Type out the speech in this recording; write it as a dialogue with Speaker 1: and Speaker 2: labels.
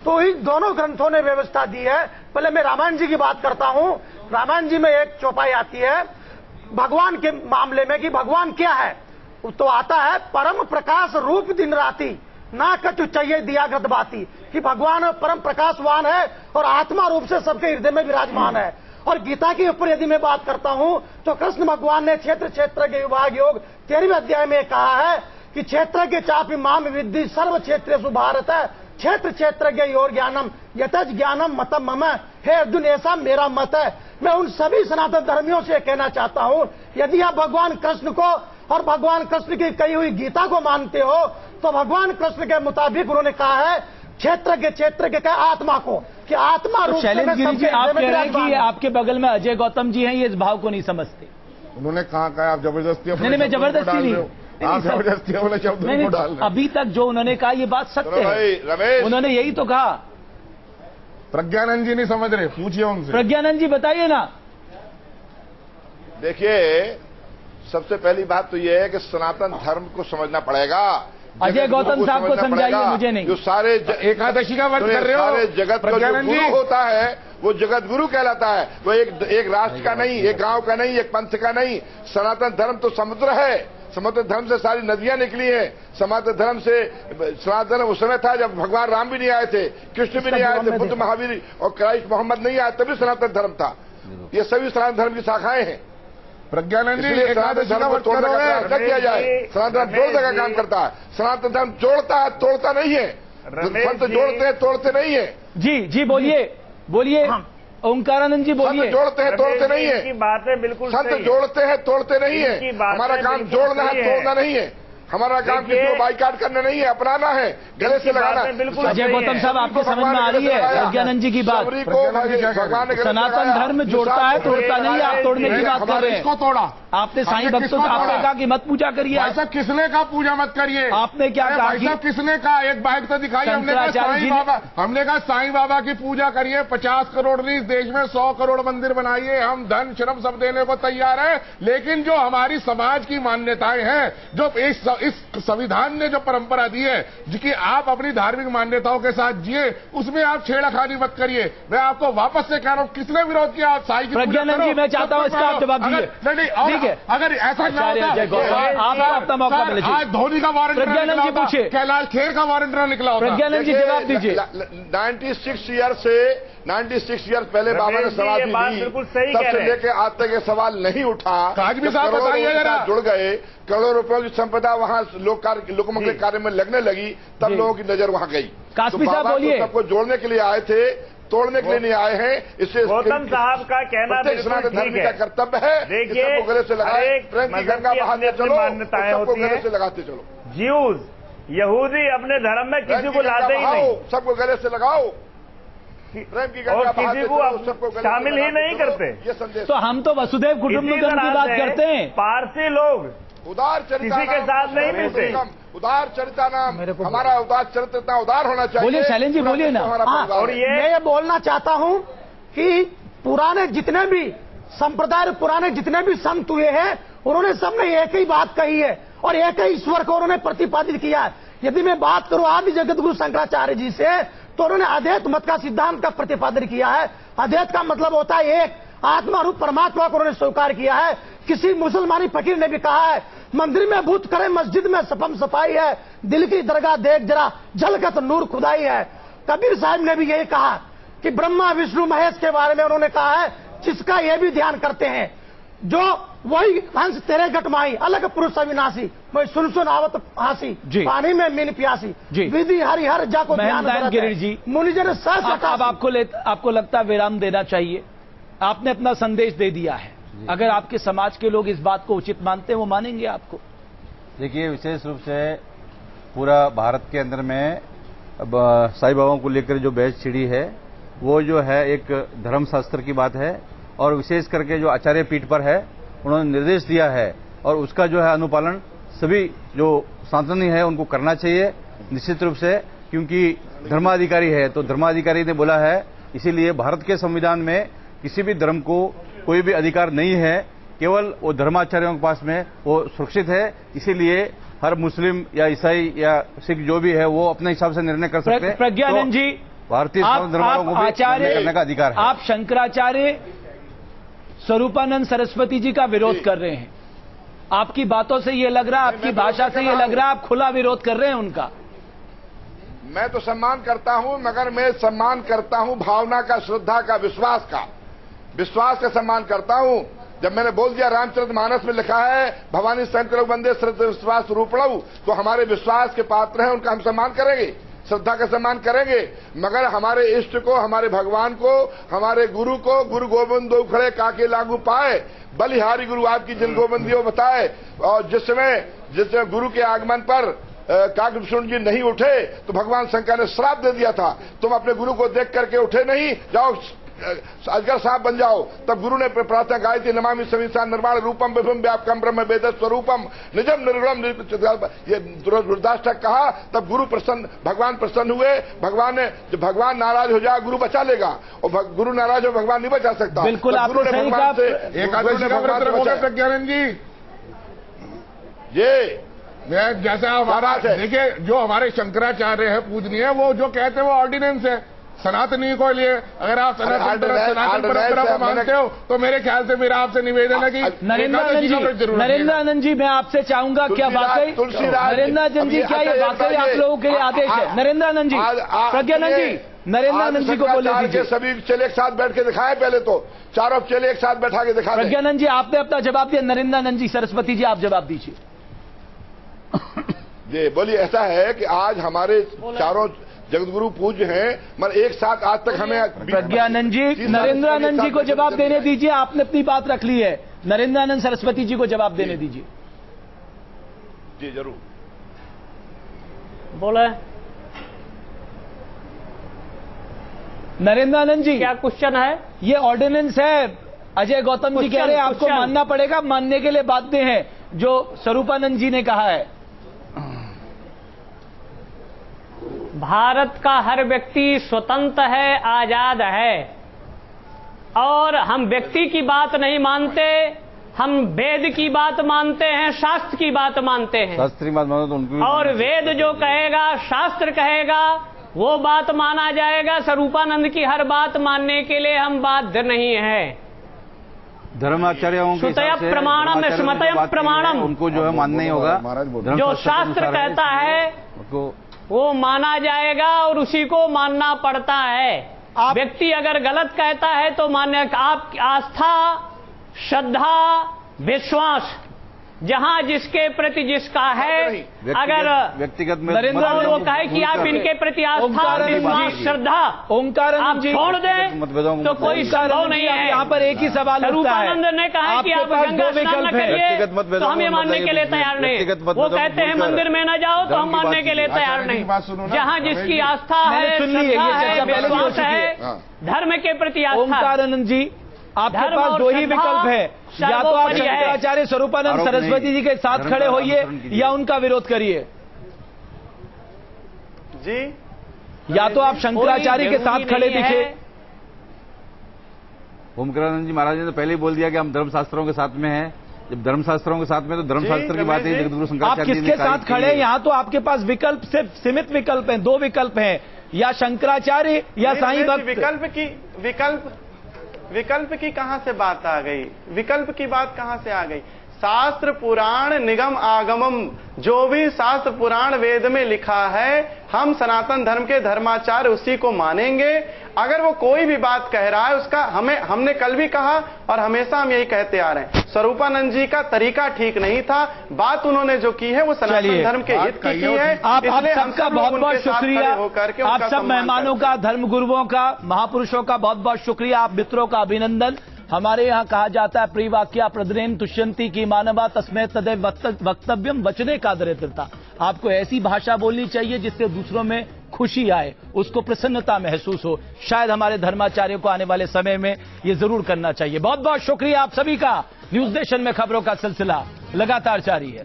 Speaker 1: तो इन दोनों ग्रंथों ने व्यवस्था दी है। पहले मैं रामायण जी की बात करता हूं। रामायण जी में एक चौपाई आती है भगवान के मामले में कि भगवान क्या है, तो आता है परम प्रकाश रूप दिन राती ना कछु चाहिए दिया गत बाती, कि भगवान परम प्रकाशवान है और आत्मा रूप से सबके हृदय में विराजमान है। और गीता के ऊपर यदि मैं बात करता हूं तो कृष्ण भगवान ने क्षेत्र क्षेत्र के विभाग योग 13वें अध्याय में कहा है कि क्षेत्र के चापि माम विद्धि सर्व क्षेत्रेषु भारत है, क्षेत्र क्षेत्र के और ज्ञानम यतज ज्ञानम मतम मम, हे अर्जुन ऐसा मेरा मत है। मैं उन सभी सनातन धर्मियों से कहना चाहता हूं, यदि आप भगवान कृष्ण को और भगवान कृष्ण की कही हुई गीता को मानते हो तो भगवान कृष्ण के मुताबिक उन्होंने कहा है क्षेत्र के कहा आत्मा को कि आत्मा रूप
Speaker 2: शैलेंद्र गिरी जी, आप कह रहे हैं कि आपके बगल में अजय गौतम जी हैं, ये इस भाव को नहीं समझते।
Speaker 3: उन्होंने कहा आप जबरदस्ती
Speaker 2: नहीं, मैं जबरदस्ती नहीं,
Speaker 3: आप जबरदस्ती वाले शब्द को डाल रहे हैं।
Speaker 2: अभी तक जो उन्होंने कहा ये बात सत्य है,
Speaker 3: रमेश
Speaker 2: उन्होंने यही तो कहा।
Speaker 3: प्रज्ञानंद जी नहीं समझ रहे, पूछिए उनसे।
Speaker 2: प्रज्ञानंद जी बताइए ना।
Speaker 4: देखिए, सबसे पहली बात तो यह है कि सनातन धर्म को समझना पड़ेगा।
Speaker 2: अजय गौतम साहब को समझाइए, मुझे नहीं।
Speaker 4: जो सारे
Speaker 3: एकादशी का व्रत कर रहे हो,
Speaker 4: सारे जगत का जो गुरु होता है वो जगत गुरु कहलाता है। वो एक राष्ट्र का नहीं, एक गांव का नहीं, एक पंथ का नहीं। सनातन धर्म तो समुद्र है। सनातन धर्म से सारी नदियां निकली हैं। सनातन धर्म से सनातन धर्म उस समय था जब भगवान राम भी नहीं आए थे, कृष्ण भी नहीं आए थे, बुद्ध महावीर और क्राइस्ट मोहम्मद नहीं आए, तभी सनातन धर्म था। ये सभी सनातन धर्म की शाखाएं हैं।
Speaker 3: प्रज्ञानंद जी
Speaker 4: सनातन धर्म को तोड़ने का प्रयास न किया जाए। सनातन धर्म जोड़ने का काम करता है। सनातन धर्म जोड़ता है, तोड़ता नहीं है। संत जोड़ते हैं, तोड़ते नहीं है।
Speaker 2: जी बोलिए ओंकारानंद जी बोलिए।
Speaker 4: जोड़ते हैं, तोड़ते नहीं है।
Speaker 5: बातें बिल्कुल
Speaker 4: संत जोड़ते हैं, तोड़ते नहीं है। हमारा काम जोड़ना है, तोड़ना नहीं है। हमारा काम किसी को बाइकाट करना नहीं है, अपनाना है, गले से लगाना।
Speaker 5: बिल्कुल
Speaker 2: अजय गौतम साहब, आपको समझ में आ रही है प्रज्ञानंद जी की बात? सनातन धर्म जोड़ता है, तोड़ता नहीं है। आप तोड़ने की बात कर रहे हैं।
Speaker 3: इसको तोड़ा
Speaker 2: आपने साईं भक्तों से आपने कहा कि मत पूजा करिए।
Speaker 3: भाई साहब किसने कहा पूजा मत करिए?
Speaker 2: आपने क्या कहा?
Speaker 3: भाई साहब किसने कहा? एक बाइक तो दिखाई। हमने कहा साईं बाबा की पूजा करिए। 50 करोड़ नहीं, इस देश में 100 करोड़ मंदिर बनाइए। हम धन श्रम सब देने को तैयार है, लेकिन जो हमारी समाज की मान्यताएं हैं, जो इस संविधान ने जो परंपरा दी है, जिसकी आप अपनी धार्मिक मान्यताओं के साथ जिए, उसमें आप छेड़खानी मत करिए। मैं आपको वापस से कह रहा हूं, किसने विरोध किया? आप साईं की
Speaker 2: प्रज्ञानंद जी, मैं चाहता हूं इसका आप जवाब दीजिए।
Speaker 3: ठीक है, अगर ऐसा ना होता,
Speaker 2: आप अपना मौका मिले।
Speaker 3: आज धोनी का वारंट
Speaker 2: प्रज्ञानंद जी पूछिए,
Speaker 3: कैलाश खेर का वारंट ना निकला होता।
Speaker 2: प्रज्ञानंद जी जवाब दीजिए।
Speaker 4: 96 ईयर पहले बाबा ने सवाल दी, तब से लेके आज तक ये सवाल नहीं उठा।
Speaker 3: काजमी साहब बताइए जरा।
Speaker 4: जुड़ गए, करोड़ों रुपयों की संपदा वहाँ लोगों के कार्य में लगने लगी, तब लोगों की नजर वहाँ गई।
Speaker 2: काजमी साहब बोलिए।
Speaker 4: सबको जोड़ने के लिए आए थे, तोड़ने के लिए नहीं आए हैं। इससे
Speaker 5: गौतम साहब का कहना
Speaker 4: सनातन धर्म का कर्तव्य है।
Speaker 5: देखिए,
Speaker 4: सबको गले से लगाए, प्रेम की गंगा बहाते चलो,
Speaker 5: मान्यताएं
Speaker 4: सबको
Speaker 5: होती
Speaker 4: गले
Speaker 5: हैं।
Speaker 4: से लगाते चलो।
Speaker 5: ज्यूज यहूदी अपने धर्म में किसी को लाते ही नहीं,
Speaker 4: सबको गले से लगाओ, प्रेम की गंगा
Speaker 5: और किसी को शामिल ही नहीं करते।
Speaker 4: ये संदेश।
Speaker 2: तो हम तो वसुदेव कुटुंबकम की बात करते हैं।
Speaker 5: पारसी लोग
Speaker 4: उदार चरित्र
Speaker 5: किसी के साथ नहीं मिलते।
Speaker 4: उदार चरित्र नाम हमारा उदार चरित्र इतना उदार होना चाहिए।
Speaker 2: बोलिए शैलेंद्र जी, बोलिए ना।
Speaker 1: और ये बोलना चाहता हूं कि पुराने जितने भी संप्रदाय, पुराने जितने भी संत हुए हैं, उन्होंने सबने एक ही बात कही है और एक ही ईश्वर को उन्होंने प्रतिपादित किया है। यदि मैं बात करूं आदि जगत गुरु शंकराचार्य जी से, तो उन्होंने अद्वैत मत का सिद्धांत का प्रतिपादन किया है। अद्वैत का मतलब होता है एक आत्मा रूप परमात्मा को उन्होंने स्वीकार किया है। किसी मुसलमानी फकीर ने भी कहा है, मंदिर में भूत करे, मस्जिद में सफम सफाई है, दिल की दरगाह देख जरा झलकत नूर खुदाई है। कबीर साहब ने भी यही कहा कि ब्रह्मा विष्णु महेश के बारे में उन्होंने कहा है, जिसका ये भी ध्यान करते हैं, जो वही हंस तेरे घटमाई, अलग पुरुष अविनाशी, मैं सुन आवत हासी, पानी में मीन प्यासी, विधि हरिहर जाको ध्यान
Speaker 2: गिरी जी।
Speaker 1: मुनिजन सच।
Speaker 2: अब आपको लगता है विराम देना चाहिए? आपने अपना संदेश दे दिया है। अगर आपके समाज के लोग इस बात को उचित मानते हैं, वो मानेंगे आपको?
Speaker 6: देखिए, विशेष रूप से पूरा भारत के अंदर में अब साईं बाबा को लेकर जो बहस छिड़ी है, वो जो है एक धर्मशास्त्र की बात है, और विशेष करके जो आचार्य पीठ पर है, उन्होंने निर्देश दिया है, और उसका जो है अनुपालन सभी जो सनातनी है उनको करना चाहिए निश्चित रूप से, क्योंकि धर्माधिकारी है तो धर्माधिकारी ने बोला है। इसीलिए भारत के संविधान में किसी भी धर्म को कोई भी अधिकार नहीं है, केवल वो धर्माचार्यों के पास में वो सुरक्षित है। इसीलिए हर मुस्लिम या ईसाई या सिख जो भी है वो अपने हिसाब से निर्णय कर सकते हैं।
Speaker 2: प्रज्ञानंद जी,
Speaker 6: भारतीय धर्मावलंबियों को भी
Speaker 2: आचार्य
Speaker 6: करने का अधिकार है।
Speaker 2: आप शंकराचार्य स्वरूपानंद सरस्वती जी का विरोध कर रहे हैं। आपकी बातों से ये लग रहा है, आपकी भाषा से ये लग रहा है आप खुला विरोध कर रहे हैं उनका।
Speaker 4: मैं तो सम्मान करता हूं, मगर मैं सम्मान करता हूं भावना का, श्रद्धा का, विश्वास का सम्मान करता हूं। जब मैंने बोल दिया रामचरितमानस में लिखा है भवानी शंकर वंदे श्रद्धा विश्वास रूपणऊ, तो हमारे विश्वास के पात्र हैं, उनका हम सम्मान करेंगे, श्रद्धा का सम्मान करेंगे। मगर हमारे इष्ट को, हमारे भगवान को, हमारे गुरु को, गुरु गोविंद दो खड़े काके लागू पाए, बलिहारी गुरु आपकी जिन गोविंदियों बताए। और जिस समय गुरु के आगमन पर काकभूषण जी नहीं उठे तो भगवान शंकर ने श्राप दे दिया था, तुम अपने गुरु को देख करके उठे नहीं, जाओ अजगर सांप बन जाओ। तब गुरु ने प्रार्थना गाई थी, नमामि समीसा निर्वाण रूपम विभुम व्यापकम ब्रह्म वेद स्वरूपम निजम निर्गुणम। ये दुर्दास तक कहा, तब गुरु प्रसन्न, भगवान प्रसन्न हुए। भगवान ने, जब भगवान नाराज हो जाए गुरु बचा लेगा, और गुरु नाराज हो भगवान नहीं बचा सकता।
Speaker 2: बिल्कुल,
Speaker 4: गुरु ने भगवान से
Speaker 3: प्रज्ञानंद जी
Speaker 4: ये
Speaker 3: जैसा हमारा, देखिए जो हमारे शंकराचार्य है पूजनीय, वो जो कहते हैं वो ऑर्डिनेंस है सनातनी को लिए। अगर आप सनातन परंपरा को मानते हो तो मेरे ख्याल से मेरा आपसे निवेदन है कि
Speaker 2: नरेंद्र आनंद जी, मैं आपसे चाहूंगा, क्या वाकई नरेंद्र आनंद जी, क्या ये वाकई आप लोगों के लिए आदेश है? नरेंद्र आनंद जी, प्रज्ञानंद जी, नरेंद्र आनंद जी को बोले दीजिए।
Speaker 4: सभी चेले एक साथ बैठ के दिखाए, पहले तो चारों चेले एक साथ बैठा के दिखा।
Speaker 2: प्रज्ञानंद जी, आपने अपना जवाब दिया। नरेंद्र आनंद जी, सरस्वती जी, आप जवाब दीजिए।
Speaker 4: ये बोलिए, ऐसा है कि आज हमारे चारों जगतगुरु पूज्य हैं, मगर एक साथ आज तक हमें
Speaker 2: प्रज्ञानंद जी, नरेंद्र आनंद जी को जवाब देने दीजिए। आपने अपनी बात रख ली है, नरेंद्र आनंद सरस्वती जी को जवाब देने दीजिए।
Speaker 4: जी जरूर
Speaker 7: बोले।
Speaker 2: नरेंद्र आनंद जी,
Speaker 7: क्या क्वेश्चन है?
Speaker 2: ये ऑर्डिनेंस है। अजय गौतम जी कह रहे हैं आपको मानना पड़ेगा, मानने के लिए बाध्य हैं जो स्वरूपानंद जी ने कहा है।
Speaker 7: भारत का हर व्यक्ति स्वतंत्र है, आजाद है, और हम व्यक्ति की बात नहीं मानते, हम वेद की बात मानते हैं, शास्त्र की बात मानते हैं।
Speaker 6: शास्त्री बात मानो तो उनको,
Speaker 7: और वेद जो कहेगा, शास्त्र कहेगा, वो बात माना जाएगा। स्वरूपानंद की हर बात मानने के लिए हम बाध्य नहीं है।
Speaker 6: धर्माचार्यों के हिसाब से
Speaker 7: प्रमाणम स्मृतयः प्रमाणम,
Speaker 6: उनको जो है मानना ही होगा।
Speaker 7: जो शास्त्र कहता है वो माना जाएगा, और उसी को मानना पड़ता है। व्यक्ति अगर गलत कहता है तो मान्य, आप आस्था, श्रद्धा, विश्वास जहां जिसके प्रति जिसका है, अगर
Speaker 6: व्यक्तिगत
Speaker 7: नरेंद्र वो कहे कि आप इनके प्रति आस्था, विश्वास, श्रद्धा
Speaker 2: ओंकार
Speaker 7: आप छोड़ दें तो कोई संभव नहीं है।
Speaker 2: यहाँ पर एक ही सवाल उठता है,
Speaker 7: रूपानंद ने कहा कि आप गंगा स्नान न करिए तो हम ये मानने के लिए तैयार नहीं। वो कहते हैं मंदिर में न जाओ तो हम मानने के लिए तैयार नहीं। जहाँ जिसकी आस्था है, श्रद्धा है, विश्वास है, धर्म के प्रति आस्था।
Speaker 2: ओंकार आनंद जी, आपके पास दो ही विकल्प है, या तो आप शंकराचार्य स्वरूपानंद सरस्वती जी के साथ खड़े होइए या उनका विरोध करिए।
Speaker 1: जी,
Speaker 2: या तो आप शंकराचार्य के साथ खड़े दिखे।
Speaker 6: ओमकारानंद जी महाराज ने तो पहले ही बोल दिया कि हम धर्मशास्त्रों के साथ में हैं। जब धर्मशास्त्रों के साथ में तो धर्मशास्त्र की बात है, जगतगुरु शंकराचार्य
Speaker 2: आप किसके साथ खड़े? यहाँ तो आपके पास विकल्प सिर्फ सीमित विकल्प हैं, दो विकल्प हैं, या शंकराचार्य या साईं भक्त।
Speaker 1: विकल्प की कहां से बात आ गई? विकल्प की बात कहां से आ गई? शास्त्र पुराण निगम आगमम, जो भी शास्त्र पुराण वेद में लिखा है, हम सनातन धर्म के धर्माचार्य उसी को मानेंगे। अगर वो कोई भी बात कह रहा है उसका हमने कल भी कहा और हमेशा हम यही कहते आ रहे हैं, स्वरूपानंद जी का तरीका ठीक नहीं था। बात उन्होंने जो की है वो सनातन धर्म के हित की है।
Speaker 2: आप सबका बहुत बहुत शुक्रिया, आप सब मेहमानों का, धर्म गुरुओं का, महापुरुषों का बहुत बहुत शुक्रिया, आप मित्रों का अभिनंदन। हमारे यहाँ कहा जाता है प्रियवाक्या प्रदरेन तुष्यंती की मानवा तस्मै तदैव वक्तव्यम वचने का दरिद्रता। आपको ऐसी भाषा बोलनी चाहिए जिससे दूसरों में खुशी आए, उसको प्रसन्नता महसूस हो। शायद हमारे धर्माचार्यों को आने वाले समय में ये जरूर करना चाहिए। बहुत बहुत शुक्रिया आप सभी का। न्यूज नेशन में खबरों का सिलसिला लगातार जारी है।